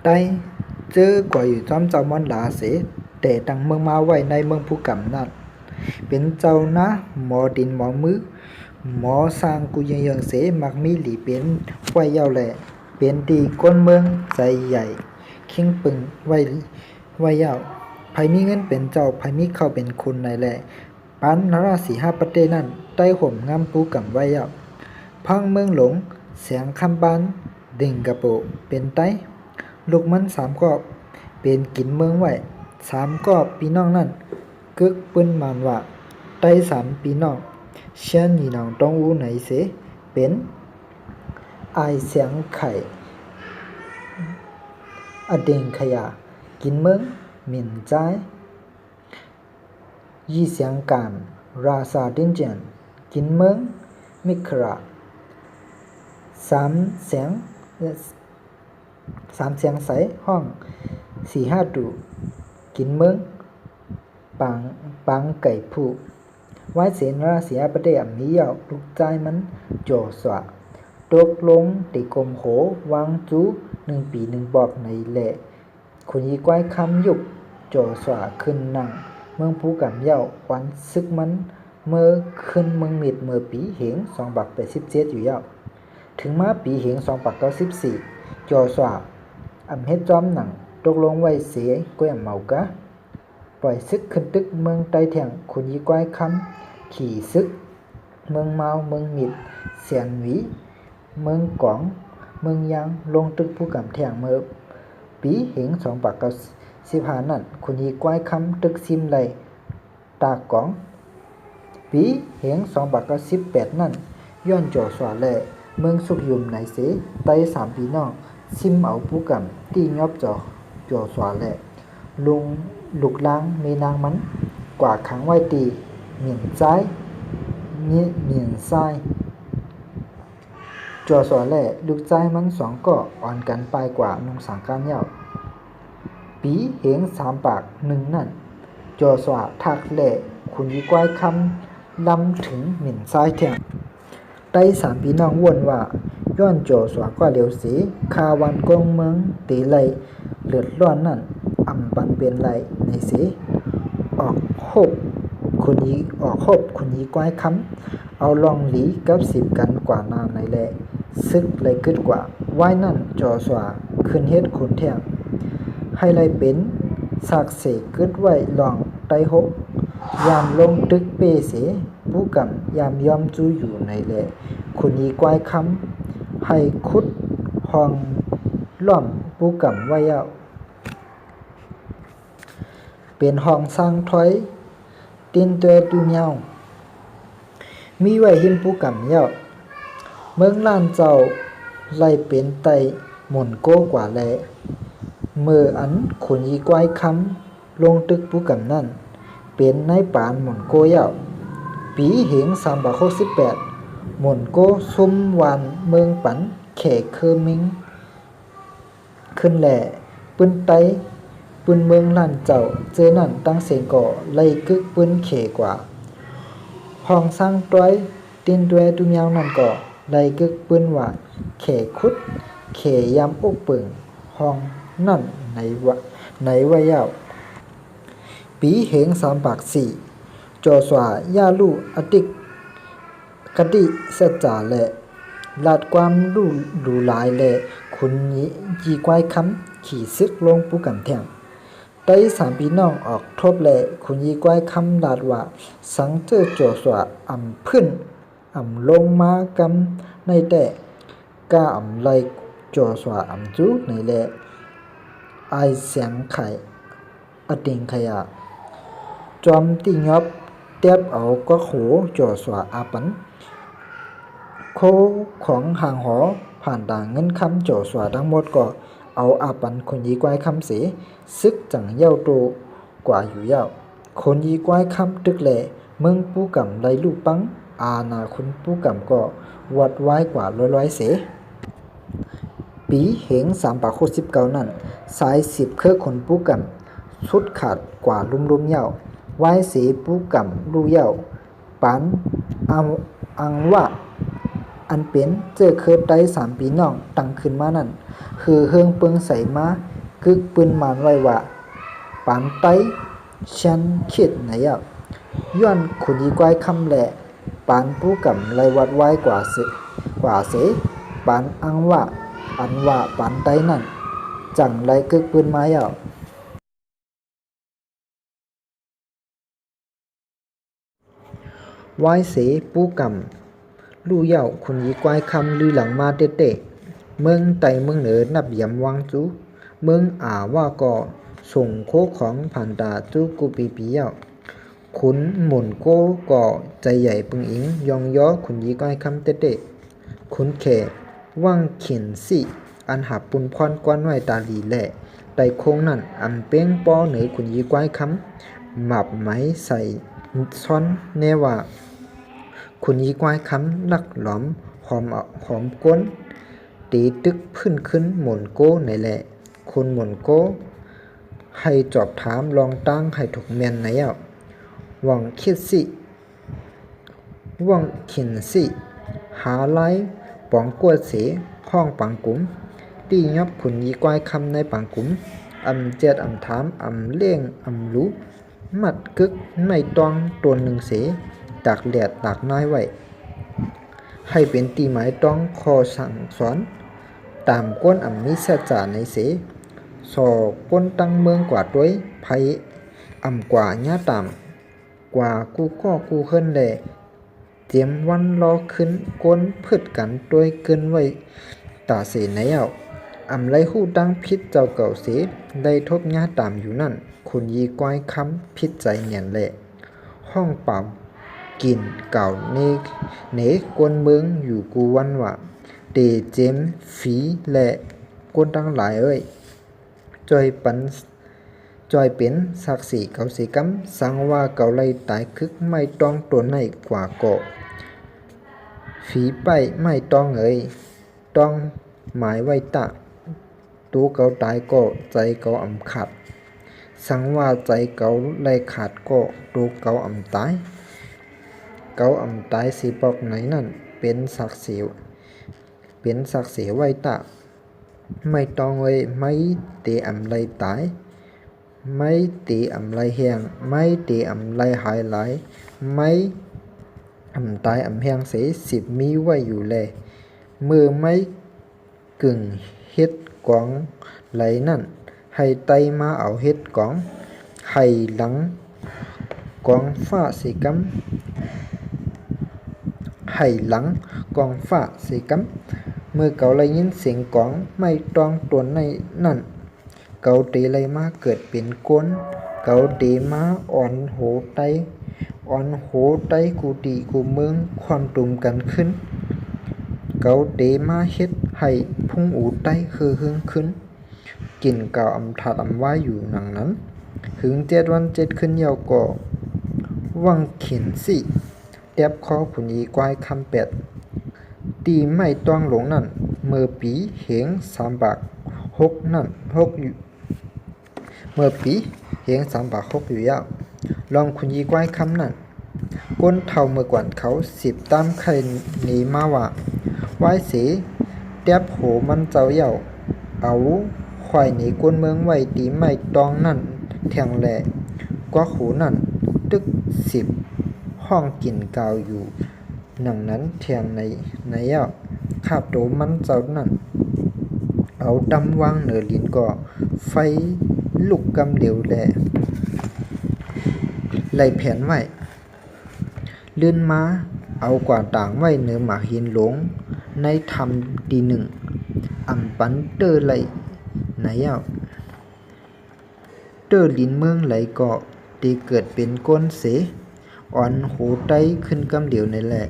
ต้เจอกว่าอยู่จอมเจ้ามอนหลาเสแต่ดังเมืองมาไว้ในเมืองภูกำนั่นเป็นเจ้านะหมอดินหมอมือหมอสร้างกูยังเสมักมีหลีเป็นไว้ยาวแหละเป็นดีก้นเมืองใจใหญ่คิงปึงไว้ยาวไผมีเงินเป็นเจ้าไผมีเข้าเป็นคุณในแหละปันนราสีห้าประเทศนั้นได้ห่มงามปูกำไว้ยาวพังเมืองหลงเสียงคำบานดิ่งกระโปเป็นไตลูกมัน3 กอบเป็นกินเมืองไว้3 กอบพี่น้องนั่นกึกปื้นมานว่าไต้3พี่น้องเชียนนี่น้องต้องอูไหนเสเป็นอายเสียงไข่อเดงขยะกินเมืองหมิ่นใจยี่เสียงการราซาดินเจียนกินเมืองมิครา3 เสียงใสห้อง4-5ดูกินเมืองปังไก่ผู้ไว้เสนราเสียประเดี๋ยวมียาวลูกใจมันจ่อสวะตกลงติกลมโหวางจู1 ปี1 บอกในแหละคนยีก้อยคำยุบจ่อสวะขึ้นนั่งเมืองภูกำเย้าวันซึกมันเมื่อขึ้นเมืองมิดเมื่อปีเหง287อยู่เย้าถึงมาปีเหง294จ่อสวะอำเฮ็ดจอมหนังตกลงไว้เสียก้อยเมากะปล่อยซึกขึ้นตึกเมืองไต้แถงคุณยีก้อยคำขี่ซึกเมืองเมาเมืองมิดเสียนหวีเมืองกองเมืองยางลงตึกภูกำแถงเมื่อปีเหง295นั่นคุณยีก้อยคำตึกซิมไหลตากองปีเหง298นั่นย้อนจ่อสวาแลเมืองสุกยุมไหนเสไต้3พี่น้องซิมเอาภูกำตียอบจ่อสวาแลลุกล้างเมนางมันกว่าขังไว้ตีเหมียนซ้ายเหมียนซ้ายจัวสวแหล่ลูกใจมัน2ก็อ่อนกันไปกว่านุงสังการยาวปีเหง3 ปาก1นั่นจัวสวทักแหล่คุณยีก้อยคำลำถึงเหมียนซ้ายแทงได้3พี่น้องวนว่าย้อนจัวสวก็เหลียวสีคาวันกงเมืองตีไหลเลือดร้อนนั่นอำปันเป็นไรในสีออกโคบคุณยีก้อยคำเอาลองหลีกับ10กันกว่านาในแหละซึกเลยกึดกว่าไว้นั่นจอสว่าขึ้นเฮ็ดขุนแท่งให้เลยเป็นสากเสกกึดไว้ลองไตหกยามลงตึกเปเสผู้กำยามยอมจูอยู่ในแหละคุณยีก้อยคำให้คุดห้องล้อมผู้กำไว้ยาวเป็นห้องสร้างถอยตินตัวดูเมียวมีไว้หิมผู้กำเย้าเมืองล้านเจ้าไล่เป็นไตหมุนโก้กว่าแลเมื่ออันขุนยีก้อยคำลงตึกผู้กำนั่นเป็นนายปานหมุนโก้เย้าปีเหง368หมุนโก้ซุ่มวานเมืองปันแขกเคอมิงขึ้นแหล่ปืนไตปืนเมืองล้านเจ้าเจอนั่นตั้งเสียงก่อไล่กึกปืนเขกว่าห้องสร้างต้อยตินด้วยตุเมียวนั่นก่อไล่กึกปืนว่าเขคุดเขยามอุกปึงห้องนั่นในวะยาวปีเหง3 ปาก 4จอสว่ายาลูอติกกดิสัจจาและลาดความดูหลายและคุณยีก้อยคำขี่ซึกลงปูกำแท่งไต้3พี่น้องออกทบและคุณยีก้อยคำลาดว่าสังเจอจอสว่าอำพื้นอำลงมากำในแต่กาอำไลจอสว่าอำจูในแลอายเสียงไข่อติงขยะจอมติยอบเตียบเอาก็โขจอสว่าอาปันโคของห่างหอผ่านด่างเงินคำจอสว่าทั้งหมดก็เอาอาปันคนยีก้อยคำเสซึกจังเย้าโตกว่าอยู่เย้าคนยีก้อยคำตึกแหล่เมืองปูกำไลลูกปังอาณาคุณผู้กำก็วัดไว้กว่าร้อยเสปีเหง3 ปาก 19นั่นสาย10เครือคนผู้กำสุดขาดกว่าลุ่มเย้าไว้เสผู้กำลู่เย้าปานอังว่าอันเป็นเจอเคยไต้3พี่น้องตั้งขึ้นมานั่นคือเฮืองเปิงใส่มา กึกปืนหมานไว้ว่าปานไต้ฉันคิดไหนย้อนขุนยีกวายคำแหละปานผู้กำไรวัดไว้กว่าเสปานอังว่าอันว่าปานไต้นั่นจังไรกึกปืนไม้ไว้เสปู้กำลู่เหย่าขุนยีกวายคำลือหลังมาเตะเมืองไต่เมืองเหนือนับยำวังจูเมืองว่าก่อส่งโคของผ่านตาจูกูปีขุนหมุนโก้ก่อใจใหญ่ปึงอิงยองย้อขุนยีกวายคำเตะขุนแขว่างเขียนสิอันหับปุนพรกวนไว้ตาลีแหล่ไต่โคงนั่นอำเป้งป้อเหนือขุนยีกวายคำหมับไม้ใส่ซ้อนแน่ว่าขุนยีกวายคำนักหลอมหอมก้นตีตึกพื้นขึ้นหมุนโก้ในแหละคนหมุนโก้ให้จอบถามลองตั้งให้ถูกแมนไหนหวังคิดสิหวังขินสิหาไล่ปองกวดเสห้องปังกุ๋มตียับขุนยีกวายคำในปังกุ๋มเจ็ดถามเลี้ยงรู้มัดกึกไม่ต้องตัวหนึ่งเสตากแดดตากน้อยไว้ให้เป็นตีหมายต้องคอสั่งสอนตามก้นมิเสจ่าในเสสอก้นตั้งเมืองกว่าด้วยไผกว่าญาตามกว่ากูก็กูเฮิรนแลเตรียมวันรอขึ้นก้นพืชกันด้วยเกินไว้ตาเสไหนไรหู้ดังพิษเจ้าเก่าเสได้ทบญาตามอยู่นั่นขุนยีกวายคำพิษใจเนียนแหละห้องเป่ากินเก่าเนกวนเมืองอยู่กูวันว่าเตเจมฝีและกวนตั้งหลายจอยเป็นศักดิ์ศรีเก่าสีกำสังว่าเก่าไล่ตายคึกไม่ต้องตัวในกว่าเกาะฝีไปไม่ต้องต้องหมายไว้ตะตัวเก่าตายก็ใจเก่าขาดสังว่าใจเก่าไล่ขาดก็ตัวเก่าตายเก่าตายสีปอกไหนนั่นเป็นศักดิ์ศรีไว้ตะไม่ต้องไม่เตไล่ตายไม่ตีไล่แหงไม่ตีไล่หายหลายไม่ตายแหงเสีย10มีไว้อยู่แลเมื่อไม่กึ่งเฮ็ดกองไหลนั่นให้ไตมาเอาเฮ็ดกองให้หลังกองฟ้าสีกำให้หลังกองฟ้าสีกำเมื่อเก่าไล่ยินเสียงกองไม่ต้องตัวในนั่นเกาตีไลมาเกิดเป็นก้นเกาตีมาอ่อนโหไตกูตีกูเมืองความตุ่มกันขึ้นเกาตีมาเฮ็ดให้พุ่งอูไตคือหึงขึ้นกินเก่าถัดว่าอยู่หนังนั้นหึง7 วัน 7 คืนยาวก่อวังเขียนสิแตบคอขุนยีกวายคำเป็ดตีไม่ต้องหลงนั่นเมื่อปีเหง3 บาท 6นั่น6อยู่เมื่อปีเหง3 บาท 6อยู่ยาวลองขุนยีกวายคำนั่นก้นเท่าเมื่อกวนเขา10ตามไข่หนีมาว่าไว้เสแตบโหมันเจ้าเย่าเอาควายหนีก้นเมืองไว้ตีไม่ต้องนั่นแทงแหล่กว่าหูนั่นตึก10ห้องกินกาวอยู่หนังนั้นแทงในคาบโตมันเจ้านั่นเอาดำวางเหนือลิ้นก็ไฟลุกกำเหลวแหล่ไล่แผนไว้ลื่นมาเอากว่าต่างไว้เหนือหมาหินหลงในทำดีหนึ่งปันเตอร์ไหลไหนเตอร์ลิ้นเมืองไหลก็ตีเกิดเป็นก้นเสอ่อนโหไตขึ้นกำเดียวในแหละ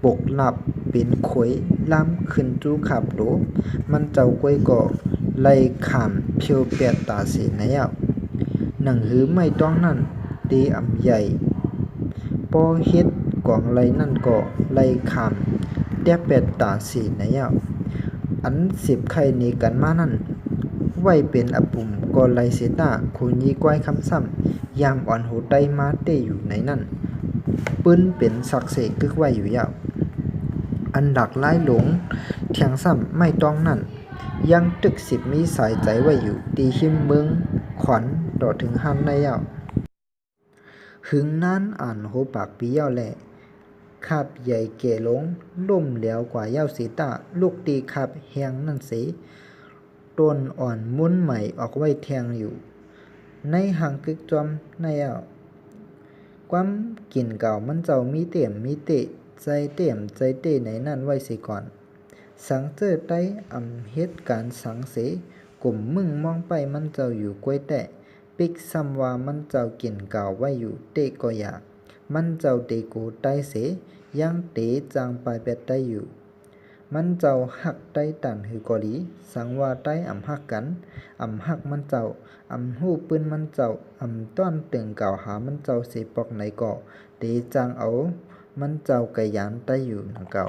ปกหลับเป็นขวยล้ำขึ้นจูขับโดมันเจ้าก้วยก็ไล่ขามเพียวแปดตาเสในหนังหือไม่ต้องนั่นตีใหญ่ปอเฮ็ดกองไล่นั่นก็ไล่ขามแตบแปดตาเสในอัน10ไข่นี้กันมานั่นไว้เป็นปุ่มก็ไล่เสตาขุนยีกวายคำซ้ำยามอ่อนโหไตมาเตอยู่ในนั่นปืนเป็นศักเสกึกไว้อยู่อันดักไล่หลงเทียงซ้ำไม่ต้องนั่น ยังตึกสิบมีสายใจไว้อยู่ตีหิมเมืองขวัญต่อถึงหันในยาวหึงนั้นอ่านโหปากปียาวแหล่คาบใหญ่เก่ลงล่มเหลียวกว่ายาวสีตาลูกตีคาบแหงนั่นเสต้นอ่อนมุนใหม่ออกไว้แทงอยู่ในหางกึกจอมในยาวความกินเก่ามันเจ้ามีเต็มมีเตะใจเต็มใจเตะในนั่นไว้สิก่อนสังเจอใต้อำเหตุการณ์สังเสกลุ่มมึงมองไปมันเจ้าอยู่กล้วยแต่ปิกซ้ำว่ามันเจ้ากินเก่าไว้อยู่เตะก็อยากมันเจ้าเตะกูใต้เสยังเตะจางปลายเป็ดได้อยู่มันเจ้าหักใต้ตันหือก็ดีสังว่าใต้อำหักกันอำหักมันเจ้าอำหู้ปืนมันเจ้าอำต้อนตึงเก่าหามันเจ้าสิปอกไหนก็เตะจางเอามันเจ้าไก่ยานใต้อยู่นังเก่า